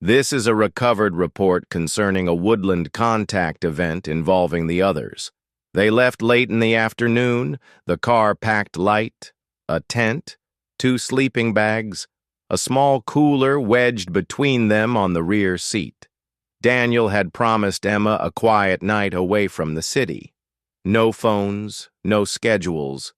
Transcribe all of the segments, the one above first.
This is a recovered report concerning a woodland contact event involving the others. They left late in the afternoon, the car packed light, a tent, two sleeping bags, a small cooler wedged between them on the rear seat. Daniel had promised Emma a quiet night away from the city. No phones, no schedules,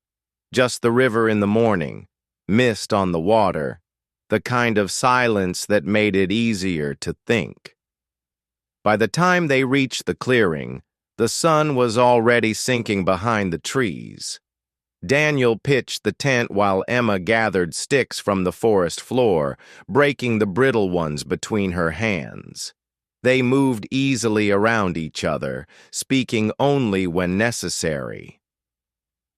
just the river in the morning, mist on the water, the kind of silence that made it easier to think. By the time they reached the clearing, the sun was already sinking behind the trees. Daniel pitched the tent while Emma gathered sticks from the forest floor, breaking the brittle ones between her hands. They moved easily around each other, speaking only when necessary.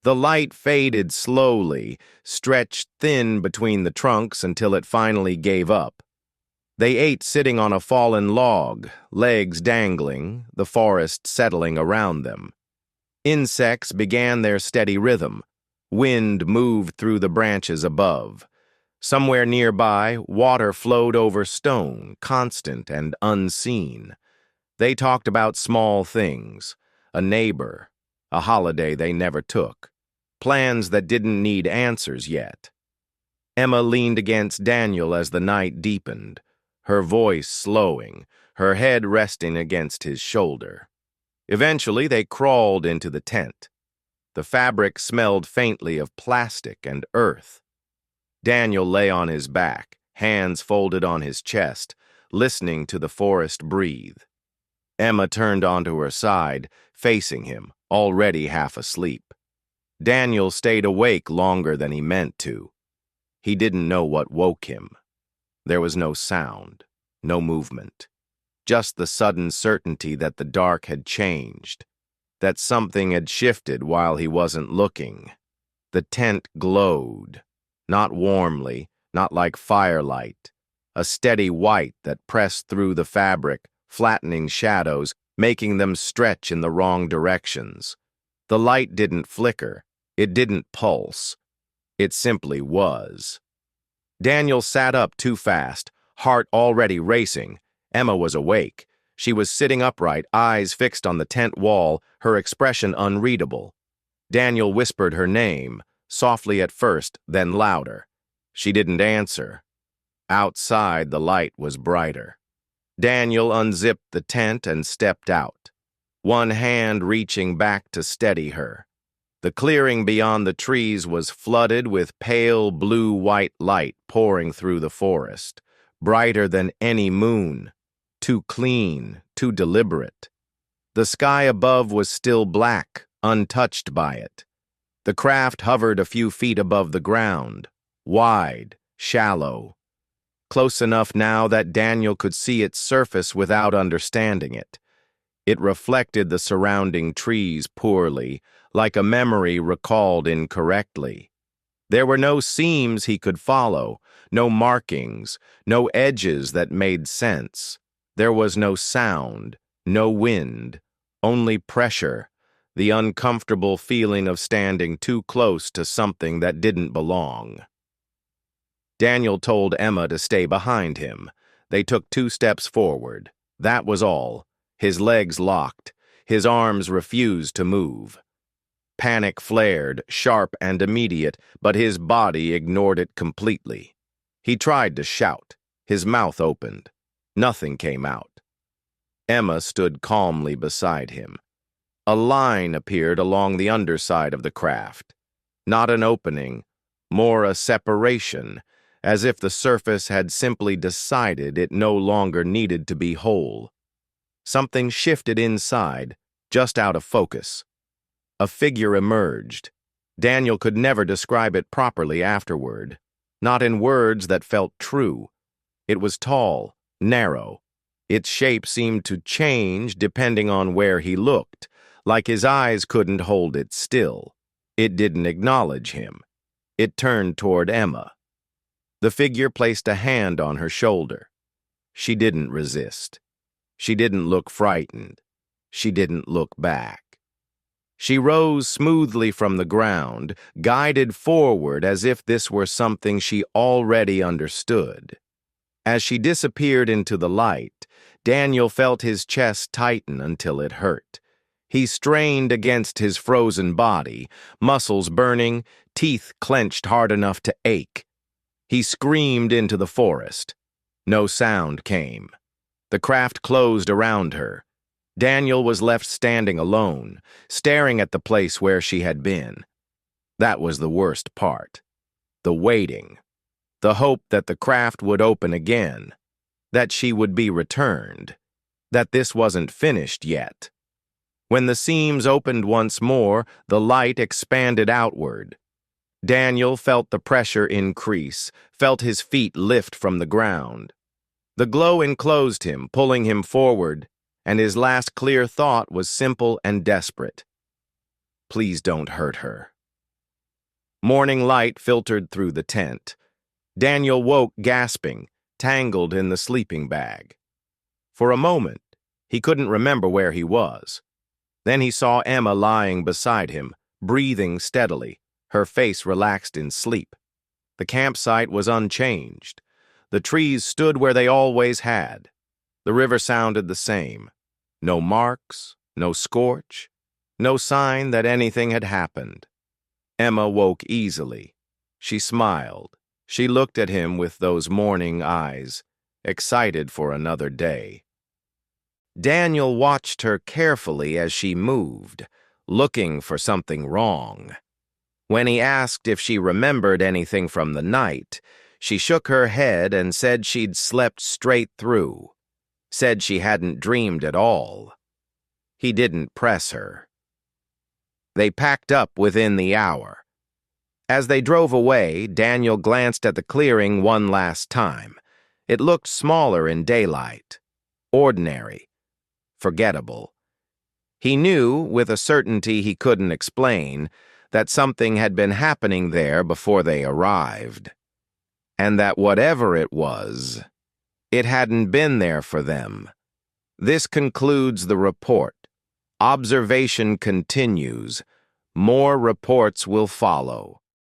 The light faded slowly, stretched thin between the trunks until it finally gave up. They ate sitting on a fallen log, legs dangling, the forest settling around them. Insects began their steady rhythm. Wind moved through the branches above. Somewhere nearby, water flowed over stone, constant and unseen. They talked about small things, a neighbor, a holiday they never took, plans that didn't need answers yet. Emma leaned against Daniel as the night deepened, her voice slowing, her head resting against his shoulder. Eventually, they crawled into the tent. The fabric smelled faintly of plastic and earth. Daniel lay on his back, hands folded on his chest, listening to the forest breathe. Emma turned onto her side, facing him, already half asleep. Daniel stayed awake longer than he meant to. He didn't know what woke him. There was no sound, no movement, just the sudden certainty that the dark had changed, that something had shifted while he wasn't looking. The tent glowed, not warmly, not like firelight, a steady white that pressed through the fabric, flattening shadows, making them stretch in the wrong directions. The light didn't flicker, it didn't pulse, it simply was. Daniel sat up too fast, heart already racing. Emma was awake. She was sitting upright, eyes fixed on the tent wall, her expression unreadable. Daniel whispered her name, softly at first, then louder. She didn't answer. Outside, the light was brighter. Daniel unzipped the tent and stepped out, one hand reaching back to steady her. The clearing beyond the trees was flooded with pale blue-white light pouring through the forest, brighter than any moon, too clean, too deliberate. The sky above was still black, untouched by it. The craft hovered a few feet above the ground, wide, shallow, close enough now that Daniel could see its surface without understanding it. It reflected the surrounding trees poorly, like a memory recalled incorrectly. There were no seams he could follow, no markings, no edges that made sense. There was no sound, no wind, only pressure, the uncomfortable feeling of standing too close to something that didn't belong. Daniel told Emma to stay behind him. They took 2 steps forward. That was all. His legs locked. His arms refused to move. Panic flared, sharp and immediate, but his body ignored it completely. He tried to shout. His mouth opened. Nothing came out. Emma stood calmly beside him. A line appeared along the underside of the craft. Not an opening, more a separation, as if the surface had simply decided it no longer needed to be whole. Something shifted inside, just out of focus. A figure emerged. Daniel could never describe it properly afterward, not in words that felt true. It was tall, narrow. Its shape seemed to change depending on where he looked, like his eyes couldn't hold it still. It didn't acknowledge him. It turned toward Emma. The figure placed a hand on her shoulder. She didn't resist. She didn't look frightened. She didn't look back. She rose smoothly from the ground, guided forward as if this were something she already understood. As she disappeared into the light, Daniel felt his chest tighten until it hurt. He strained against his frozen body, muscles burning, teeth clenched hard enough to ache. He screamed into the forest. No sound came. The craft closed around her. Daniel was left standing alone, staring at the place where she had been. That was the worst part. The waiting. The hope that the craft would open again. That she would be returned. That this wasn't finished yet. When the seams opened once more, the light expanded outward. Daniel felt the pressure increase, felt his feet lift from the ground. The glow enclosed him, pulling him forward, and his last clear thought was simple and desperate. Please don't hurt her. Morning light filtered through the tent. Daniel woke gasping, tangled in the sleeping bag. For a moment, he couldn't remember where he was. Then he saw Emma lying beside him, breathing steadily, her face relaxed in sleep. The campsite was unchanged. The trees stood where they always had. The river sounded the same. No marks, no scorch, no sign that anything had happened. Emma woke easily. She smiled. She looked at him with those morning eyes, excited for another day. Daniel watched her carefully as she moved, looking for something wrong. When he asked if she remembered anything from the night, she shook her head and said she'd slept straight through, said she hadn't dreamed at all. He didn't press her. They packed up within the hour. As they drove away, Daniel glanced at the clearing one last time. It looked smaller in daylight, ordinary, forgettable. He knew, with a certainty he couldn't explain, that something had been happening there before they arrived. And that whatever it was, it hadn't been there for them. This concludes the report. Observation continues. More reports will follow.